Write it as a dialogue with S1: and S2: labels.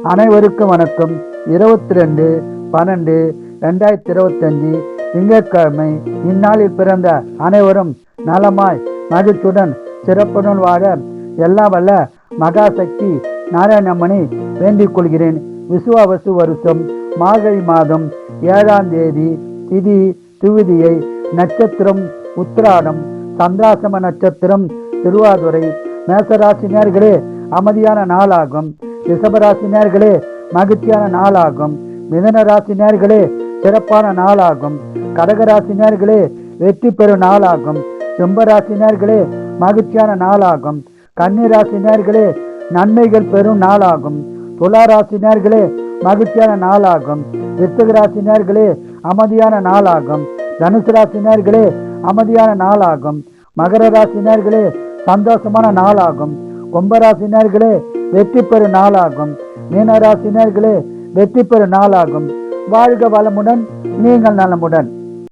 S1: அனைவருக்கும் வணக்கம். 22/12/2025 திங்கட்கிழமை. இந்நாளில் பிறந்த அனைவரும் நலமாய் மகிழ்ச்சியுடன் சிறப்புடன் வாழ எல்லா வல்ல மகாசக்தி நாராயணம்மனை வேண்டிக் கொள்கிறேன். விசுவாவசு வருஷம் மார்கழி மாதம் 7ஆம் தேதி, திதி துவிதியை, நட்சத்திரம் உத்திராடம், சந்திராசம நட்சத்திரம் திருவாதுரை. மேசராசினியர்களே அமைதியான நாளாகும். ரிஷபராசினியர்களே மகிழ்ச்சியான நாளாகும். மிதன ராசினியர்களே சிறப்பான நாளாகும். கடகராசினியர்களே வெற்றி பெறும் நாளாகும். சிம்மராசினியர்களே மகிழ்ச்சியான நாளாகும். கன்னிராசினியர்களே நன்மைகள் பெறும் நாளாகும். துளாராசினியர்களே மகிழ்ச்சியான நாளாகும். விருச்சிக ராசினியர்களே அமைதியான நாளாகும். தனுசு ராசினியர்களே அமைதியான நாளாகும். மகர ராசினியர்களே சந்தோஷமான நாளாகும். கும்பராசினியர்களே வெற்றி பெறும் நாளாகும். மீனராசினியர்களே வெற்றி பெறும் நாளாகும். வாழ்க வளமுடன், நீங்கள் நலமுடன்.